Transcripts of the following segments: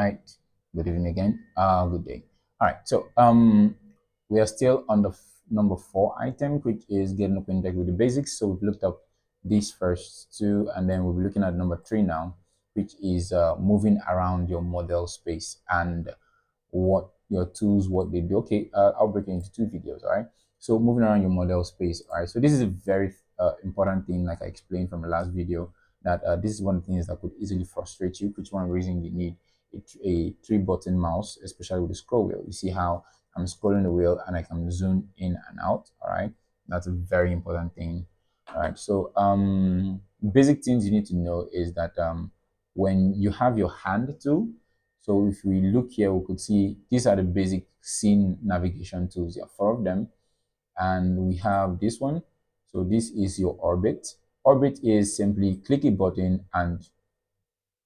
right, good evening again. Good day. All right, so we are still on the number 4 item, which is getting acquainted with the basics. So we've looked up these first two, and then we'll be looking at number 3 now, which is moving around your model space and what your tools, what they do. Okay, I'll break it into 2 videos. All right, so moving around your model space. All right, so this is a very important thing, like I explained from the last video, that this is one of the things that could easily frustrate you, which one reason you need a 3-button mouse, especially with the scroll wheel. You see how I'm scrolling the wheel and I can zoom in and out. All right, that's a very important thing. All right, so basic things you need to know is that when you have your hand tool, so if we look here, we could see these are the basic scene navigation tools. There are 4 of them, and we have this one. So this is your orbit. Orbit is simply click a button and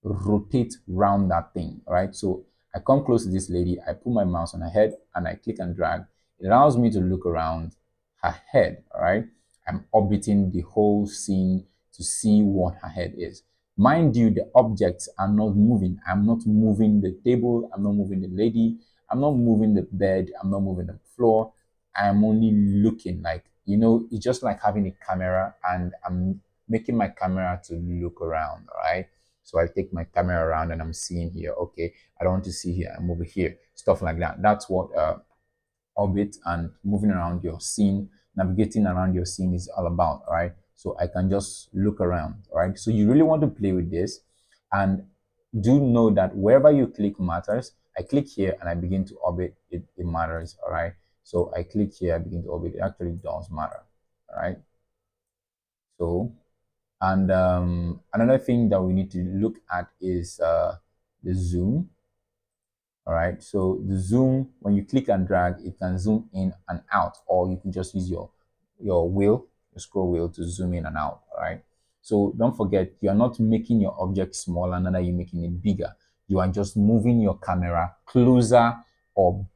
rotate around that thing. All right, so I come close to this lady, I put my mouse on her head and I click and drag. It allows me to look around her head. All right, I'm orbiting the whole scene to see what her head is. Mind you, the objects are not moving. I'm not moving the table, I'm not moving the lady, I'm not moving the bed, I'm not moving the floor. I'm only looking. Like, you know, it's just like having a camera and I'm making my camera to look around. All right, so I take my camera around and I'm seeing here, okay, I don't want to see here, I'm over here, stuff like that. That's what orbit and moving around your scene, navigating around your scene is all about. All right, so I can just look around. All right, so you really want to play with this, and do know that wherever you click matters. I click here and I begin to orbit, it matters. All right, so I click here, I begin to orbit, it actually does matter. All right, so and another thing that we need to look at is the zoom. All right, so the zoom, when you click and drag, it can zoom in and out, or you can just use your wheel, your scroll wheel, to zoom in and out. All right, so don't forget, you are not making your object smaller, neither you're making it bigger. You are just moving your camera closer or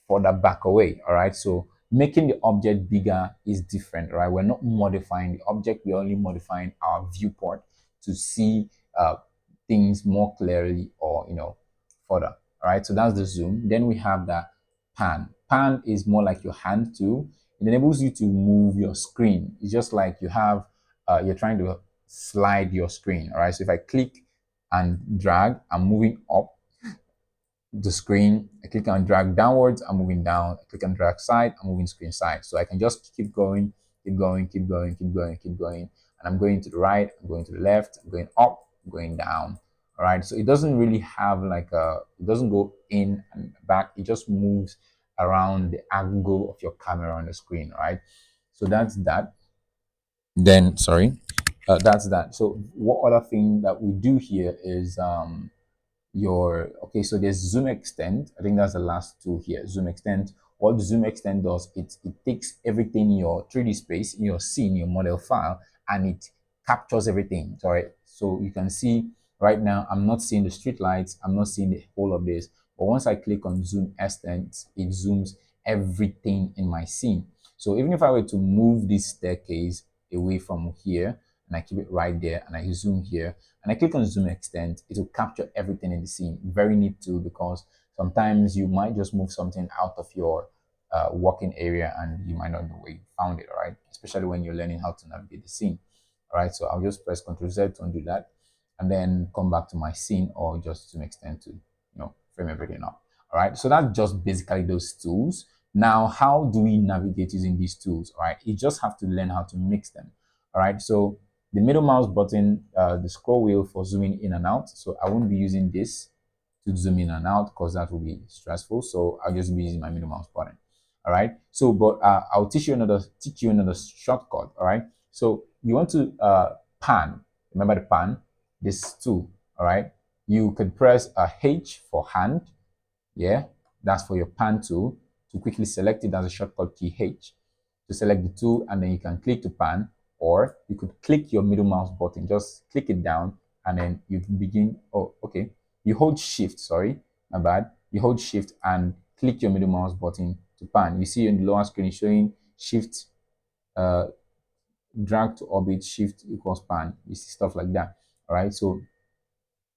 further back away. All right, so making the object bigger is different. Right, we're not modifying the object, we're only modifying our viewport to see things more clearly, or further. All right, so that's the zoom. Then we have the pan. Pan is more like your hand tool. It enables you to move your screen. It's just like you have you're trying to slide your screen. All right, so if I click and drag, I'm moving up the screen. I click and drag downwards, I'm moving down. I click and drag side, I'm moving screen side. So I can just keep going, keep going, keep going, keep going, keep going. And I'm going to the right, I'm going to the left, I'm going up, I'm going down. All right, so it doesn't really have like it doesn't go in and back. It just moves around the angle of your camera on the screen. All right, so that's that. Then, sorry, that's that. So what other thing that we do here is okay, so there's zoom extend. I think that's the last tool here, zoom extend. What the zoom extend does, it takes everything in your 3D space, in your scene, your model file, and it captures everything. Sorry, so you can see right now I'm not seeing the street lights, I'm not seeing the whole of this, but once I click on zoom extend, it zooms everything in my scene. So even if I were to move this staircase away from here and I keep it right there and I zoom here and I click on zoom extend, it will capture everything in the scene. Very neat too, because sometimes you might just move something out of your working area and you might not know where you found it. All right, especially when you're learning how to navigate the scene. All right, so I'll just press Ctrl Z to undo that and then come back to my scene, or just zoom extend to frame everything up. All right, so that's just basically those tools. Now, how do we navigate using these tools? All right, you just have to learn how to mix them. All right, so the middle mouse button, the scroll wheel for zooming in and out. So I won't be using this to zoom in and out because that will be stressful. So I'll just be using my middle mouse button. All right. So, but I'll teach you another shortcut. All right. So you want to pan. Remember the pan? This tool. All right. You could press a H for hand. Yeah, that's for your pan tool. To quickly select it, as a shortcut key H to select the tool, and then you can click to pan. Or you could click your middle mouse button, just click it down, and then you begin. Oh, okay. You hold shift, sorry, my bad. You hold shift and click your middle mouse button to pan. You see in the lower screen it's showing shift, drag to orbit, shift equals pan. You see stuff like that. All right. So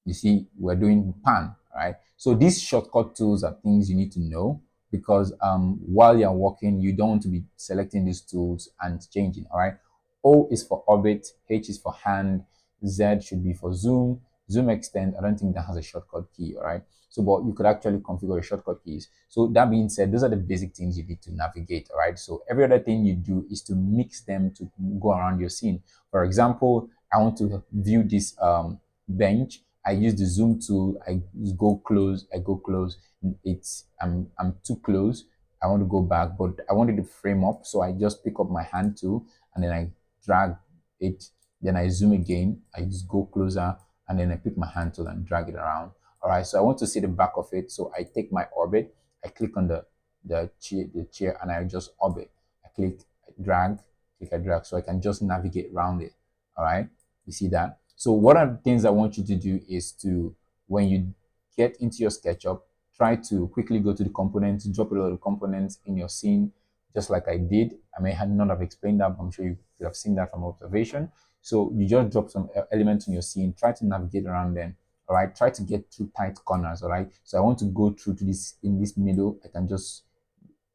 you see we're doing pan. All right. So these shortcut tools are things you need to know because while you're working, you don't want to be selecting these tools and changing. All right. O is for orbit, H is for hand, Z should be for zoom, zoom extend. I don't think that has a shortcut key. All right. So, but you could actually configure your shortcut keys. So that being said, those are the basic things you need to navigate. All right. So every other thing you do is to mix them to go around your scene. For example, I want to view this bench. I use the zoom tool. I go close. I go close. It's I'm too close. I want to go back, but I wanted to frame up. So I just pick up my hand tool and then I drag it. Then I zoom again. I just go closer and then I pick my hand tool and drag it around. All right. So I want to see the back of it. So I take my orbit. I click on the chair and I just orbit. I click, I drag, click, I drag, so I can just navigate around it. All right. You see that? So one of the things I want you to do is to, when you get into your SketchUp, try to quickly go to the components, drop a lot of components in your scene, just like I did. I may not have explained that, but I'm sure you could have seen that from observation. So you just drop some elements in your scene, try to navigate around them. All right, try to get through tight corners. All right, so I want to go through to this in this middle. I can just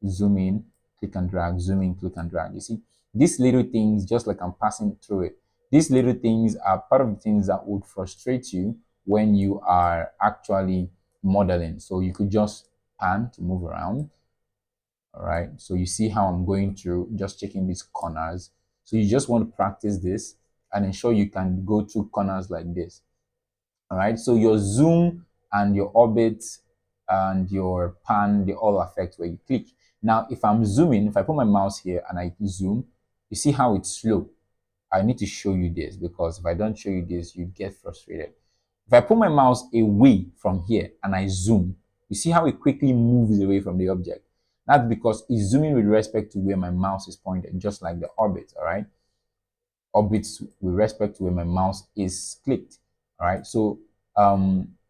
zoom in, click and drag, zoom in, click and drag. You see, these little things, just like I'm passing through it, these little things are part of the things that would frustrate you when you are actually modeling. So you could just pan to move around. All right. So you see how I'm going through, just checking these corners. So you just want to practice this and ensure you can go through corners like this. All right. So your zoom and your orbit and your pan, they all affect where you click. Now, if I'm zooming, if I put my mouse here and I zoom, you see how it's slow. I need to show you this because if I don't show you this, you get frustrated. If I put my mouse away from here and I zoom, you see how it quickly moves away from the object. That's because it's zooming with respect to where my mouse is pointed, just like the orbit, all right? Orbits with respect to where my mouse is clicked. All right. So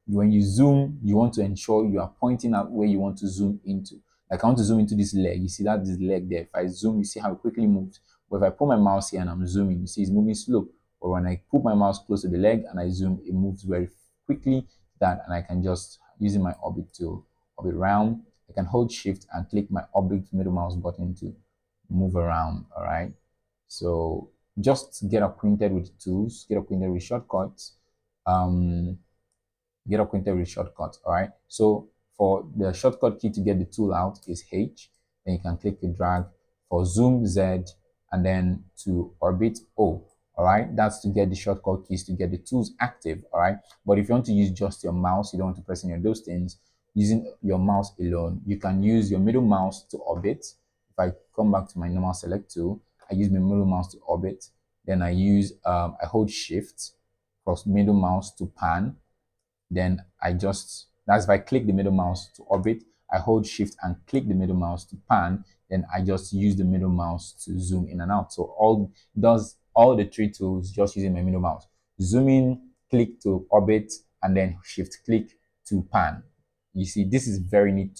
when you zoom, you want to ensure you are pointing out where you want to zoom into. Like I want to zoom into this leg. You see that this leg there. If I zoom, you see how it quickly moves. But if I put my mouse here and I'm zooming, you see it's moving slow. But when I put my mouse close to the leg and I zoom, it moves very quickly. That and I can just using my orbit to orbit round. I can hold shift and click my orbit middle mouse button to move around. All right. So just get acquainted with tools, get acquainted with shortcuts, um, get acquainted with shortcuts. All right. So for the shortcut key to get the tool out is H. Then you can click the drag for zoom Z and then to orbit O. All right. That's to get the shortcut keys to get the tools active. All right. But if you want to use just your mouse, you don't want to press any of those things, using your mouse alone, you can use your middle mouse to orbit. If I come back to my normal select tool, I use my middle mouse to orbit. Then I hold shift plus middle mouse to pan. Then that's if I click the middle mouse to orbit, I hold shift and click the middle mouse to pan, then I just use the middle mouse to zoom in and out. So all the three tools just using my middle mouse. Zoom in, click to orbit, and then shift click to pan. You see, this is very neat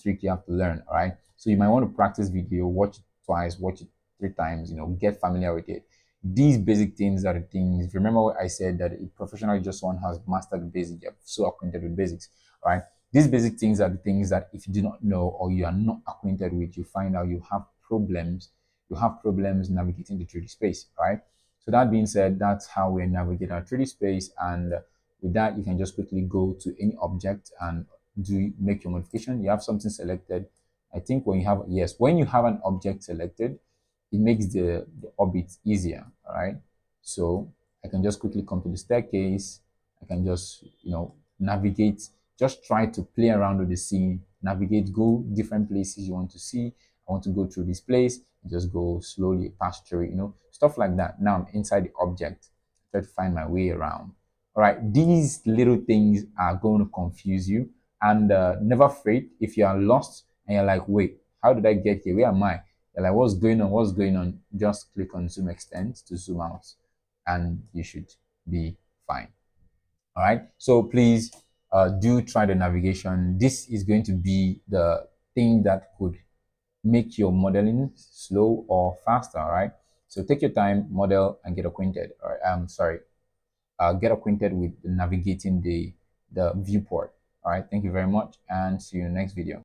trick you have to learn. All right. So you might want to practice video, watch it twice, watch it 3 times, get familiar with it. These basic things are the things. Remember what I said, that a professional just one has mastered the basics, you're so acquainted with basics, right? These basic things are the things that if you do not know or you are not acquainted with, you find out you have problems. You have problems navigating the 3D space, right? So that being said, that's how we navigate our 3D space. And with that, you can just quickly go to any object and make your modification. You have something selected. I think when you have an object selected, it makes the orbit easier. All right. So I can just quickly come to the staircase. I can just, navigate, just try to play around with the scene, navigate, go different places you want to see. I want to go through this place, just go slowly pass through it, stuff like that. Now I'm inside the object, try to find my way around. All right. These little things are going to confuse you, and never afraid if you are lost and you're like, wait, how did I get here? Where am I? You're like, what's going on? What's going on? Just click on zoom extend to zoom out and you should be fine. All right. So please do try the navigation. This is going to be the thing that could make your modeling slow or faster. All right. So take your time, model, and get acquainted. All right. Get acquainted with navigating the viewport. All right, thank you very much and see you in the next video.